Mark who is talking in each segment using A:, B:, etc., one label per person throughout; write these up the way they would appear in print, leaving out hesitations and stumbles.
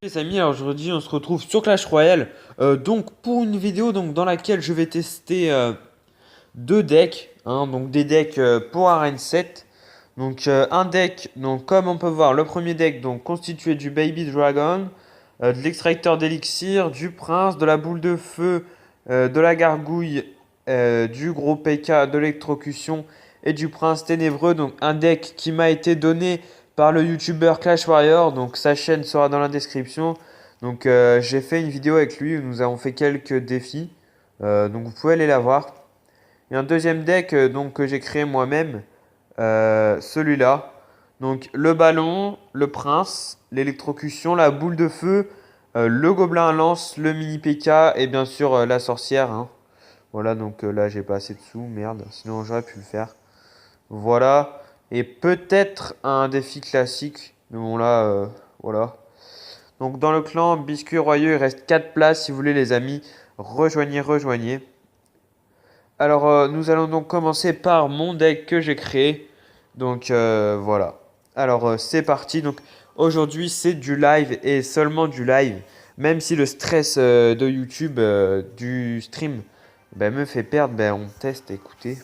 A: Les amis, alors aujourd'hui on se retrouve sur Clash Royale donc pour une vidéo dans laquelle je vais tester deux decks, hein, donc des decks pour Arène 7. Donc un deck, donc comme on peut voir, le premier deck donc constitué du Baby Dragon, de l'extracteur d'élixir, du prince, de la boule de feu, de la gargouille, du gros PK, de l'électrocution et du prince ténébreux. Donc un deck qui m'a été donné par le youtubeur Clash Warrior, donc sa chaîne sera dans la description. Donc j'ai fait une vidéo avec lui où nous avons fait quelques défis, donc vous pouvez aller la voir. Et un deuxième deck donc, que j'ai créé moi-même, celui-là. Donc le ballon, le prince, l'électrocution, la boule de feu, le gobelin à lance, le mini PK et bien sûr la sorcière, hein. Voilà, donc là j'ai pas assez de sous, merde, sinon j'aurais pu le faire. Voilà, et peut-être un défi classique, mais bon là, voilà. Donc dans le clan Biscuit Royeux, il reste 4 places si vous voulez les amis, rejoignez. Alors, nous allons donc commencer par mon deck que j'ai créé. Donc, voilà. Alors, c'est parti. Donc, aujourd'hui, c'est du live et seulement du live. Même si le stress de YouTube, du stream, ben, me fait perdre, ben, on teste, écoutez.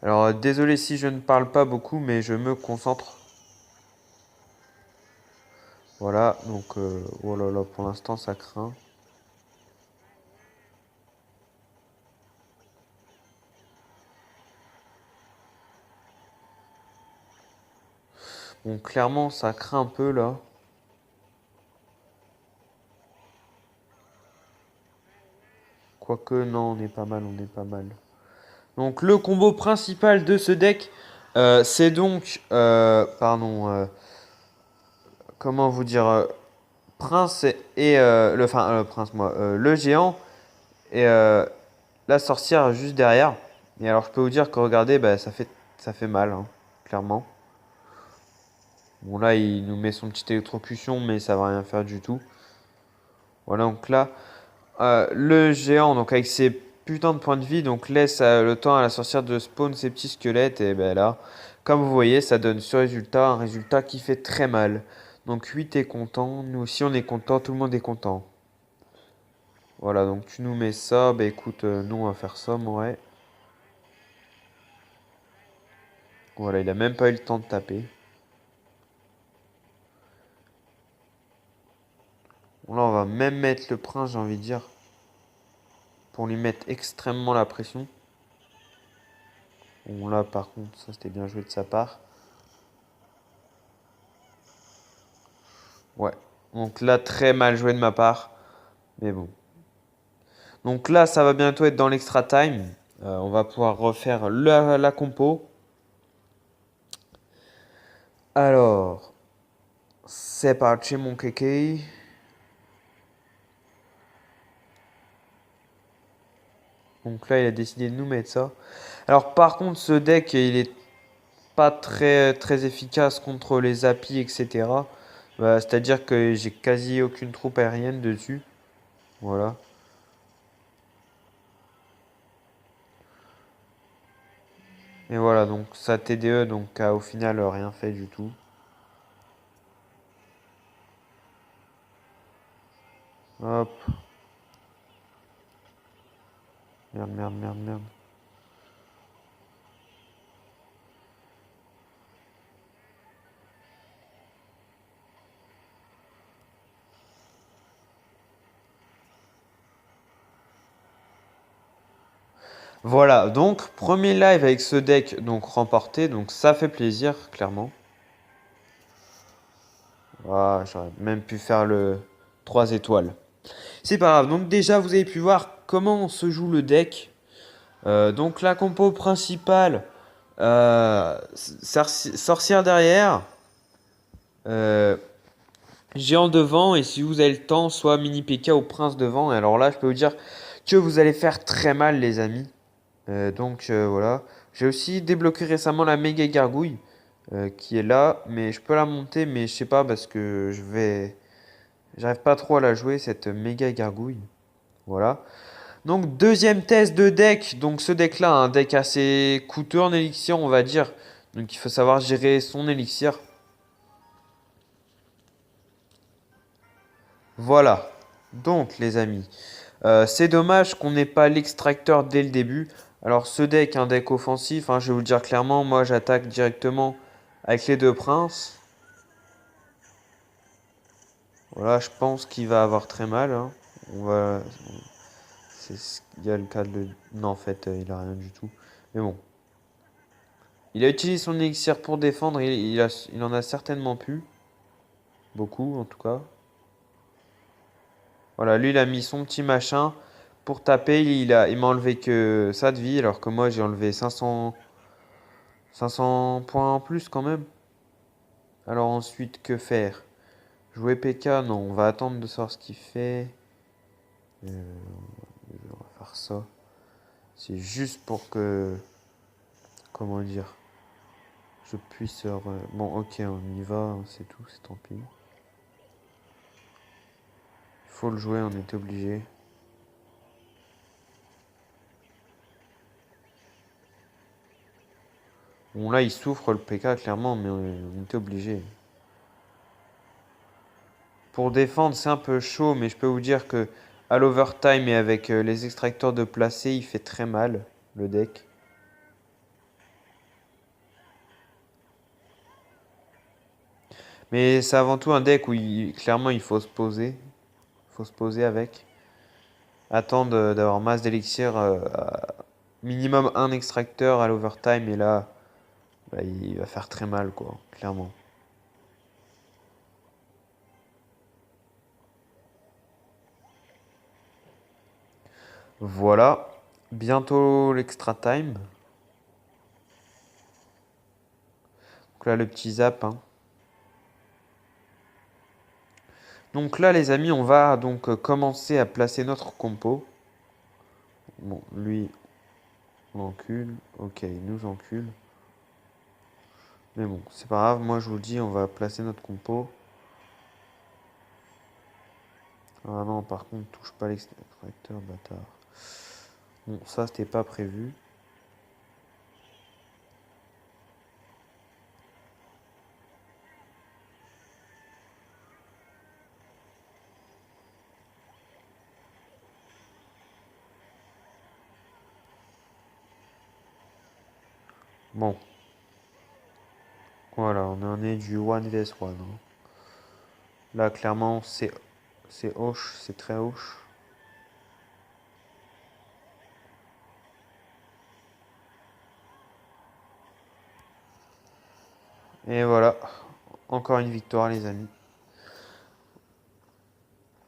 A: Alors, désolé si je ne parle pas beaucoup, mais je me concentre. Voilà, donc, oh là là, pour l'instant, ça craint. Bon, clairement, ça craint un peu là. Quoique, non, on est pas mal, on est pas mal. Donc le combo principal de ce deck, c'est donc, pardon, comment vous dire, prince et le prince moi, le géant et la sorcière juste derrière. Et alors je peux vous dire que regardez, bah, ça fait mal, hein, clairement. Bon là il nous met son petite électrocution, mais ça va rien faire du tout. Voilà donc là, le géant donc avec ses putains de points de vie donc laisse le temps à la sorcière de spawn ses petits squelettes et ben là, comme vous voyez, ça donne ce résultat, un résultat qui fait très mal. Donc 8 est content, nous aussi on est content, tout le monde est content. Voilà, donc tu nous mets ça, bah écoute, nous on va faire ça, ouais. Voilà, il a même pas eu le temps de taper. Bon là on va même mettre le prince, j'ai envie de dire, pour lui mettre extrêmement la pression. Bon là par contre, ça c'était bien joué de sa part. Ouais, donc là très mal joué de ma part, mais bon. Donc là, ça va bientôt être dans l'extra time. On va pouvoir refaire la compo. Alors, c'est parti mon kéké. Donc là, il a décidé de nous mettre ça. Alors par contre, ce deck, il est pas très efficace contre les appis, etc. C'est-à-dire que j'ai quasi aucune troupe aérienne dessus. Voilà. Et voilà, donc ça TDE, donc a au final rien fait du tout. Hop. Merde. Voilà, donc premier live avec ce deck donc remporté, donc ça fait plaisir, clairement. Voilà, j'aurais même pu faire le 3 étoiles. C'est pas grave, donc déjà vous avez pu voir comment se joue le deck. Donc la compo principale, sorcière derrière, euh, géant devant, et si vous avez le temps, soit mini PK ou prince devant. Et alors là, je peux vous dire que vous allez faire très mal, les amis. Donc voilà. J'ai aussi débloqué récemment la méga gargouille qui est là, mais je peux la monter, mais je sais pas parce que j'arrive pas trop à la jouer cette méga gargouille. Voilà. Donc deuxième test de deck. Donc ce deck-là, un deck assez coûteux en élixir, on va dire. Donc il faut savoir gérer son élixir. Voilà. Donc, les amis, c'est dommage qu'on n'ait pas l'extracteur dès le début. Alors, ce deck, un deck offensif, hein, je vais vous le dire clairement, moi j'attaque directement avec les deux princes. Voilà, je pense qu'il va avoir très mal, hein. On va. Il y a le cas de. Non, en fait, il a rien du tout. Mais bon. Il a utilisé son élixir pour défendre, il en a certainement pu. Beaucoup, en tout cas. Voilà, lui, il a mis son petit machin pour taper. Il m'a enlevé que ça de vie, alors que moi, j'ai enlevé 500 points en plus quand même. Alors ensuite, que faire? Jouer PK? Non, on va attendre de savoir ce qu'il fait. On va faire ça. C'est juste pour que... Comment dire? Je puisse... Bon, ok, on y va, c'est tout, c'est tant pis. Il faut le jouer, on était obligé. Bon, là, il souffre le PK, clairement, mais on était obligé. Pour défendre, c'est un peu chaud, mais je peux vous dire que à l'overtime et avec les extracteurs de placé, il fait très mal, le deck. Mais c'est avant tout un deck où clairement il faut se poser. Il faut se poser avec. Attendre d'avoir masse d'élixir, minimum un extracteur à l'overtime, et là, bah, il va faire très mal, quoi, clairement. Voilà. Bientôt l'extra time. Donc là, le petit zap, hein. Donc là, les amis, on va donc commencer à placer notre compo. Bon, lui, on encule. Ok, il nous encule. Mais bon, c'est pas grave. Moi, je vous le dis, on va placer notre compo. Ah non, par contre, touche pas l'extracteur, bâtard. Bon, ça, c'était pas prévu. Bon, voilà, on en est du 1 vs 1, hein. Là, clairement, c'est hoche, c'est très hoche. Et voilà, encore une victoire, les amis.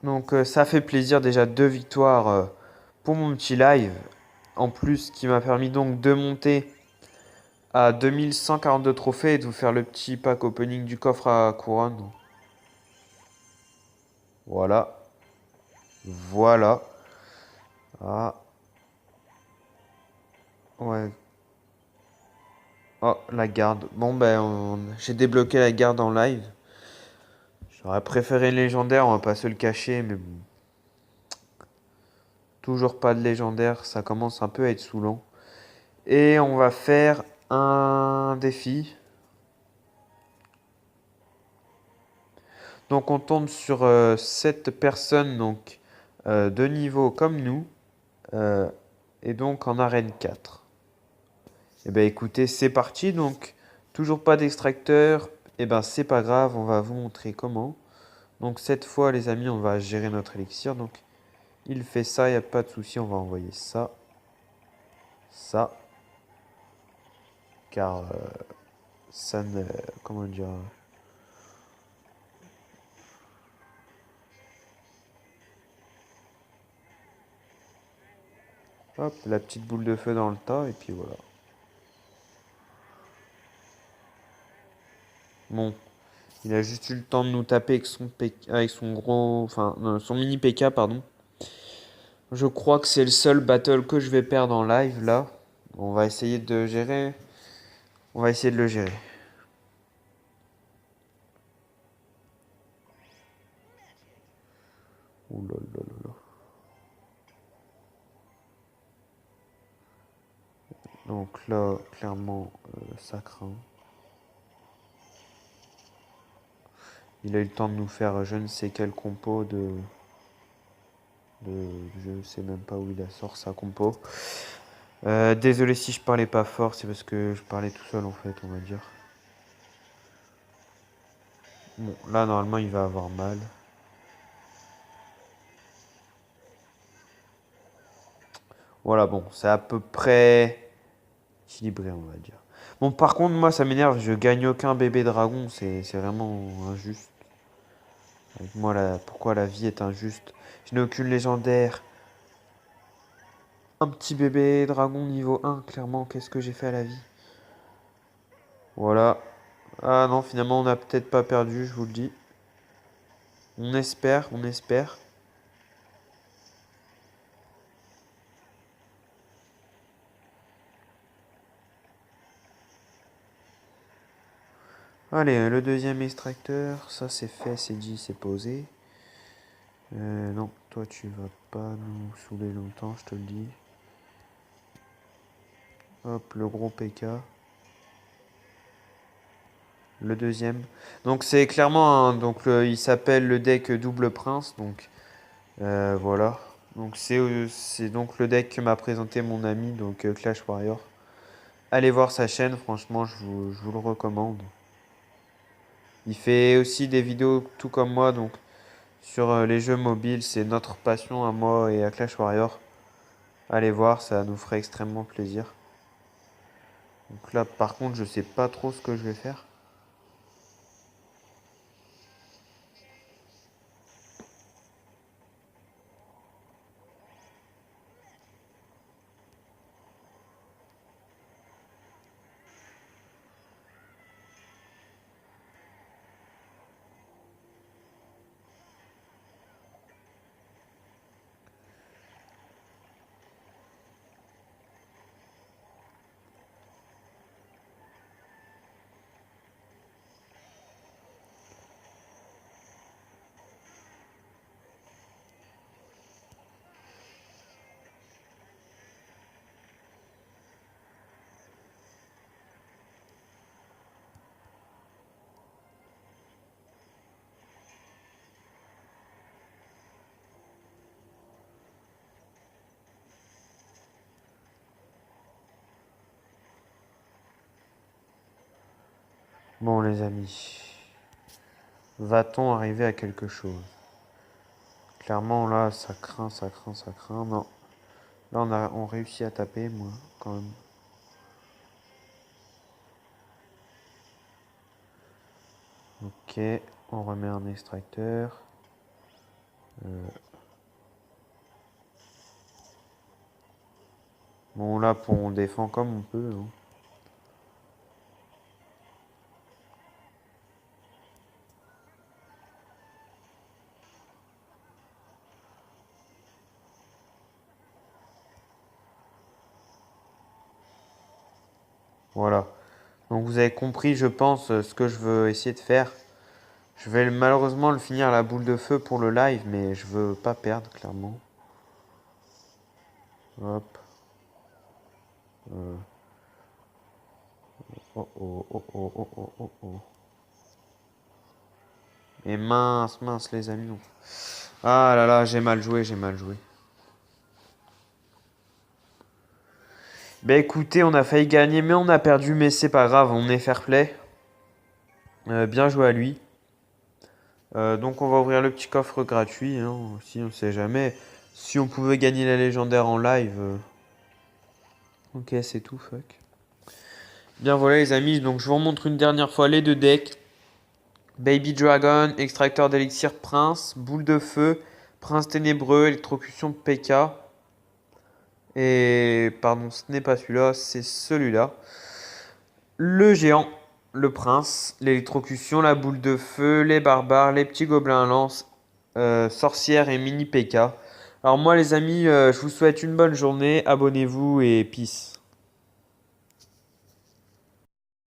A: Donc, ça fait plaisir, déjà 2 victoires pour mon petit live. En plus, qui m'a permis donc de monter à 2142 trophées et de vous faire le petit pack opening du coffre à couronne. Voilà, voilà. Ah, ouais. Oh, la garde. Bon, ben, j'ai débloqué la garde en live. J'aurais préféré une légendaire, on va pas se le cacher, mais bon. Toujours pas de légendaire, ça commence un peu à être saoulant. Et on va faire un défi. Donc on tombe sur 7 personnes donc, de niveau comme nous. euh, et donc en arène 4. Et ben écoutez, c'est parti. Donc toujours pas d'extracteur. Et ben c'est pas grave, on va vous montrer comment. Donc cette fois les amis, on va gérer notre élixir. Donc il fait ça, il n'y a pas de souci, on va envoyer ça. Ça. Car ça ne... Comment dire... Hop, la petite boule de feu dans le tas, et puis voilà. Bon, il a juste eu le temps de nous taper avec son gros... Enfin, non, son mini PK, pardon. Je crois que c'est le seul battle que je vais perdre en live, là. On va essayer de gérer. On va essayer de le gérer. Ouh là là là là. Donc là, clairement, ça craint. Il a eu le temps de nous faire je ne sais quel compo je sais même pas où il a sort sa compo. Désolé si je parlais pas fort, c'est parce que je parlais tout seul en fait, on va dire. Bon, là normalement il va avoir mal. Voilà, bon, c'est à peu près équilibré, on va dire. Bon, par contre, moi ça m'énerve, je gagne aucun bébé dragon, c'est vraiment injuste. Avec moi, pourquoi la vie est injuste? Je n'ai aucune légendaire. Un petit bébé dragon niveau 1, clairement, qu'est-ce que j'ai fait à la vie? Voilà. Ah non, finalement, on n'a peut-être pas perdu, je vous le dis. On espère, on espère. Allez, le deuxième extracteur, ça c'est fait, c'est dit, c'est posé. Non, toi tu vas pas nous saouler longtemps, je te le dis. Hop, le gros PK. Le deuxième. Donc c'est clairement il s'appelle le deck double prince, donc voilà. Donc c'est donc le deck que m'a présenté mon ami, donc Clash Warrior. Allez voir sa chaîne, franchement je vous le recommande. Il fait aussi des vidéos tout comme moi, donc sur les jeux mobiles, c'est notre passion à moi et à Clash Warrior. Allez voir, ça nous ferait extrêmement plaisir. Donc là par contre je sais pas trop ce que je vais faire. Bon les amis, va-t-on arriver à quelque chose? Clairement là ça craint, ça craint, ça craint. Non. Là on réussit à taper moi quand même. Ok, on remet un extracteur. Bon là on défend comme on peut. Hein. Voilà. Donc vous avez compris je pense ce que je veux essayer de faire. Je vais malheureusement le finir à la boule de feu pour le live, mais je veux pas perdre clairement. Hop. Oh oh oh oh oh oh oh oh. Et mince, mince les amis. Non. Ah là là, j'ai mal joué, j'ai mal joué. Bah écoutez, on a failli gagner, mais on a perdu, mais c'est pas grave, on est fair play. Bien joué à lui. Donc on va ouvrir le petit coffre gratuit, hein, si on sait jamais. Si on pouvait gagner la légendaire en live. Ok, c'est tout, fuck. Bien voilà les amis, donc je vous remontre une dernière fois les deux decks. Baby Dragon, extracteur d'élixir Prince, boule de feu, Prince ténébreux, électrocution PK. Et pardon, ce n'est pas celui-là, c'est celui-là. Le géant, le prince, l'électrocution, la boule de feu, les barbares, les petits gobelins à lance, sorcière et mini PK. Alors moi les amis, je vous souhaite une bonne journée, abonnez-vous et peace.